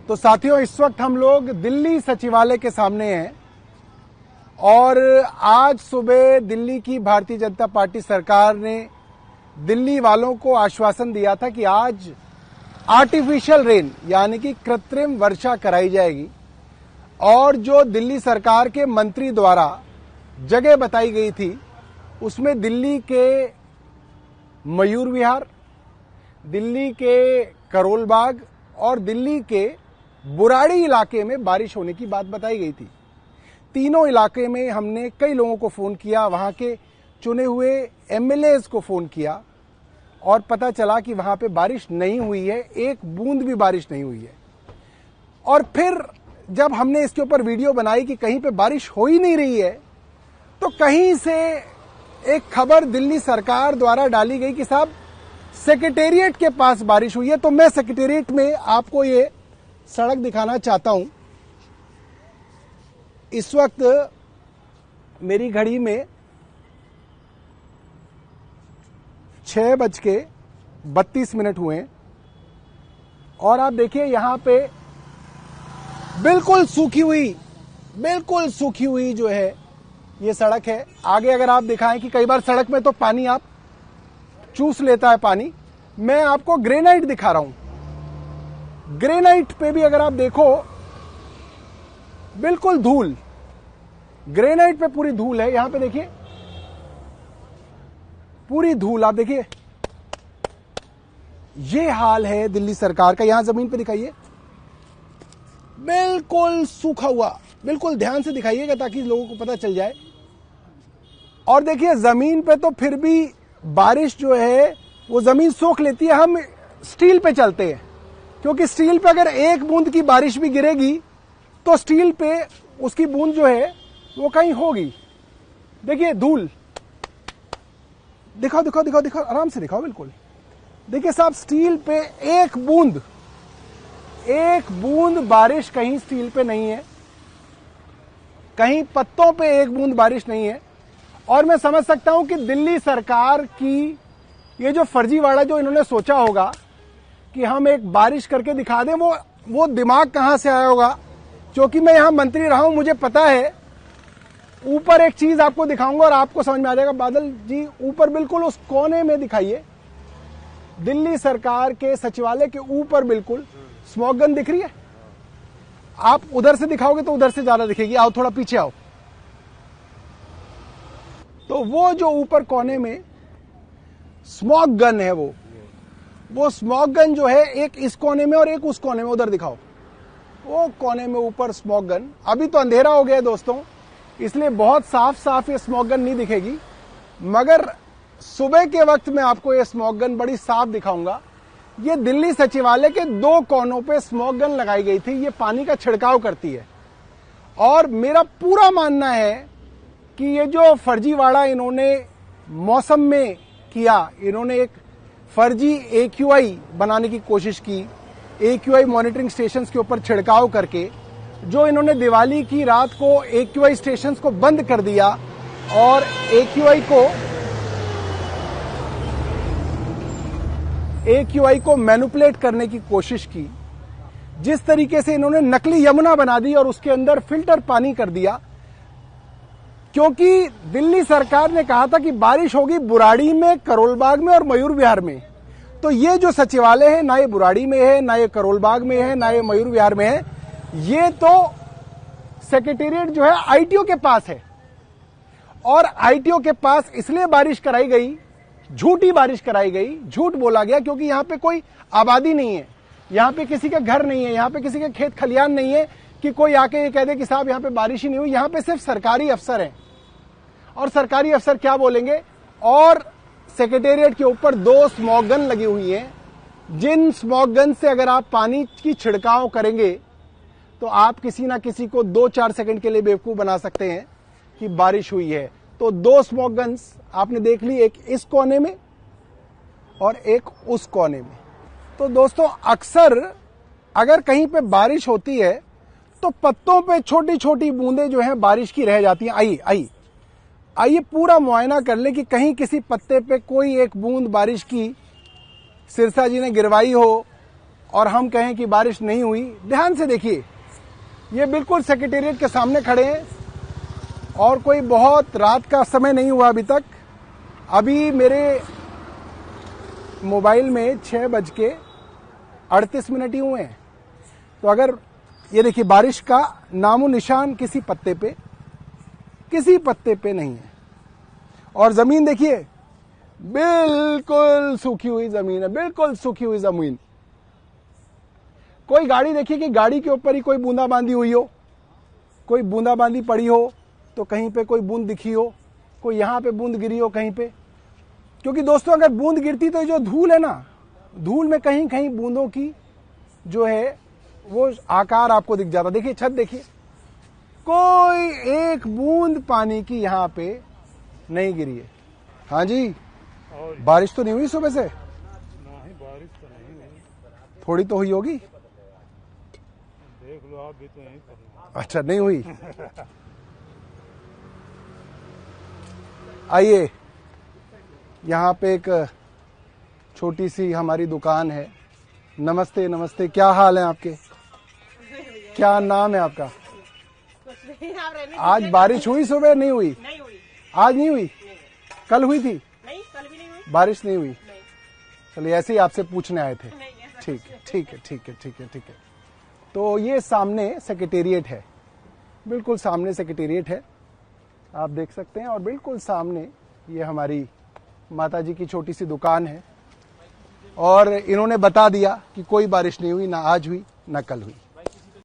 तो साथियों, इस वक्त हम लोग दिल्ली सचिवालय के सामने हैं और आज सुबह दिल्ली की भारतीय जनता पार्टी सरकार ने दिल्ली वालों को आश्वासन दिया था कि आज आर्टिफिशियल रेन यानी कि कृत्रिम वर्षा कराई जाएगी और जो दिल्ली सरकार के मंत्री द्वारा जगह बताई गई थी उसमें दिल्ली के मयूर विहार, दिल्ली के करोल बाग और दिल्ली के बुराड़ी इलाके में बारिश होने की बात बताई गई थी। तीनों इलाके में हमने कई लोगों को फोन किया, वहां के चुने हुए एमएलएज को फोन किया और पता चला कि वहां पे बारिश नहीं हुई है, एक बूंद भी बारिश नहीं हुई है। और फिर जब हमने इसके ऊपर वीडियो बनाई कि कहीं पे बारिश हो ही नहीं रही है, तो कहीं से एक खबर दिल्ली सरकार द्वारा डाली गई कि साहब सेक्रेटेरिएट के पास बारिश हुई है। तो मैं सेक्रेटेरिएट में आपको ये सड़क दिखाना चाहता हूं। इस वक्त मेरी घड़ी में 6:32 हुए हैं और आप देखिए यहां पे बिल्कुल सूखी हुई जो है ये सड़क है। आगे अगर आप दिखाएं कि कई बार सड़क में तो पानी आप चूस लेता है पानी। मैं आपको ग्रेनाइट दिखा रहा हूं। ग्रेनाइट पे भी अगर आप देखो बिल्कुल धूल, ग्रेनाइट पे पूरी धूल है। यहां पे देखिए पूरी धूल, आप देखिए ये हाल है दिल्ली सरकार का। यहां जमीन पे दिखाइए, बिल्कुल सूखा हुआ, बिल्कुल ध्यान से दिखाइएगा ताकि लोगों को पता चल जाए। और देखिए जमीन पे तो फिर भी बारिश जो है वो जमीन सोख लेती है। हम स्टील पे चलते हैं क्योंकि स्टील पे अगर एक बूंद की बारिश भी गिरेगी तो स्टील पे उसकी बूंद जो है वो कहीं होगी। देखिए धूल, दिखाओ, आराम से दिखाओ, बिल्कुल। देखिए साहब, स्टील पे एक बूंद बारिश कहीं स्टील पे नहीं है, कहीं पत्तों पे एक बूंद बारिश नहीं है। और मैं समझ सकता हूं कि दिल्ली सरकार की ये जो फर्जीवाड़ा जो इन्होंने सोचा होगा कि हम एक बारिश करके दिखा दें, वो दिमाग कहां से आया होगा। क्योंकि मैं यहां मंत्री रहा हूं, मुझे पता है। ऊपर एक चीज आपको दिखाऊंगा और आपको समझ में आ जाएगा। बादल जी, ऊपर बिल्कुल उस कोने में दिखाइए, दिल्ली सरकार के सचिवालय के ऊपर बिल्कुल स्मॉग गन दिख रही है। आप उधर से दिखाओगे तो उधर से ज्यादा दिखेगी। आओ थोड़ा पीछे आओ। तो वो जो ऊपर कोने में स्मॉग गन है, वो स्मॉग गन जो है एक इस कोने में और एक उस कोने में, उधर दिखाओ। वो कोने में ऊपर स्मॉग गन। अभी तो अंधेरा हो गया है दोस्तों, इसलिए बहुत साफ ये स्मॉग गन नहीं दिखेगी, मगर सुबह के वक्त में आपको ये स्मॉग गन बड़ी साफ दिखाऊंगा। ये दिल्ली सचिवालय के दो कोनों पे स्मॉग गन लगाई गई थी। ये पानी का छिड़काव करती है। और मेरा पूरा मानना है कि ये जो फर्जीवाड़ा इन्होंने मौसम में किया, इन्होंने एक फर्जी AQI बनाने की कोशिश की। AQI मॉनिटरिंग स्टेशंस के ऊपर छिड़काव करके जो इन्होंने दिवाली की रात को AQI स्टेशंस को बंद कर दिया और AQI को मैनिपुलेट करने की कोशिश की। जिस तरीके से इन्होंने नकली यमुना बना दी और उसके अंदर फिल्टर पानी कर दिया, क्योंकि दिल्ली सरकार ने कहा था कि बारिश होगी बुराड़ी में, करोल बाग में और मयूर विहार में। तो ये जो सचिवालय है, ना ये बुराड़ी में है, ना ये करोल बाग में है, ना ये मयूर विहार में है। ये तो सेक्रेटेरिएट जो है ITO के पास है। और ITO के पास इसलिए बारिश कराई गई, झूठी बारिश कराई गई, झूठ बोला गया, क्योंकि यहां पे कोई आबादी नहीं है, यहां पे किसी का घर नहीं है, यहां पे किसी के खेत खलियान नहीं है कि कोई आके ये कह दे कि साहब यहां पे बारिश ही नहीं हुई। यहां पे सिर्फ सरकारी अफसर हैं और सरकारी अफसर क्या बोलेंगे। और सेक्रेटेरिएट के ऊपर 2 स्मॉग गन लगी हुई हैं, जिन स्मॉग गन से अगर आप पानी की छिड़काव करेंगे तो आप किसी ना किसी को 2-4 सेकंड के लिए बेवकूफ बना सकते हैं कि बारिश हुई है। तो 2 स्मॉग गन्स आपने देख ली, एक इस कोने में और एक उस कोने में। तो दोस्तों, अक्सर अगर कहीं पे बारिश होती है तो पत्तों पे छोटी छोटी बूंदें जो हैं बारिश की रह जाती हैं। आइए पूरा मुआयना कर ले कि कहीं किसी पत्ते पे कोई एक बूंद बारिश की सिरसा जी ने गिरवाई हो और हम कहें कि बारिश नहीं हुई। ध्यान से देखिए, ये बिल्कुल सेक्रेटेरिएट के सामने खड़े हैं और कोई बहुत रात का समय नहीं हुआ अभी तक। अभी मेरे मोबाइल में 6:38 ही हुए हैं। तो अगर ये देखिए, बारिश का नामो निशान किसी पत्ते पे नहीं है। और जमीन देखिए, बिल्कुल सूखी हुई जमीन है, बिल्कुल सूखी हुई जमीन। कोई गाड़ी देखिए कि गाड़ी के ऊपर ही कोई बूंदाबांदी हुई हो, कोई बूंदाबांदी पड़ी हो, तो कहीं पे कोई बूंद दिखी हो, कोई यहां पे बूंद गिरी हो कहीं पे। क्योंकि दोस्तों, अगर बूंद गिरती तो जो धूल है ना, धूल में कहीं कहीं बूंदों की जो है वो आकार आपको दिख जाता। देखिए छत देखिए, कोई एक बूंद पानी की यहां पे नहीं गिरी है। हाँ जी, बारिश तो नहीं हुई सुबह से? नहीं, बारिश तो नहीं हुई। थोड़ी तो हुई होगी। देख लो आप भी तो यहीं पर। अच्छा, नहीं हुई। आइए, यहाँ पे एक छोटी सी हमारी दुकान है। नमस्ते नमस्ते, क्या हाल है आपके? क्या नाम है आपका? आज बारिश हुई सुबह? नहीं हुई। नहीं हुई। आज नहीं हुई? कल हुई थी? नहीं, कल भी नहीं हुई। बारिश नहीं हुई? नहीं। चलिए, ऐसे ही आपसे पूछने आए थे। नहीं, ऐसा ठीक है, ठीक है, ठीक है, ठीक है, ठीक है। तो ये सामने सेक्रेटेरिएट है, बिल्कुल सामने सेक्रेटेरिएट है, आप देख सकते हैं। और बिल्कुल सामने ये हमारी माताजी की छोटी सी दुकान है। और इन्होंने बता दिया कि कोई बारिश नहीं हुई, ना आज हुई ना कल हुई।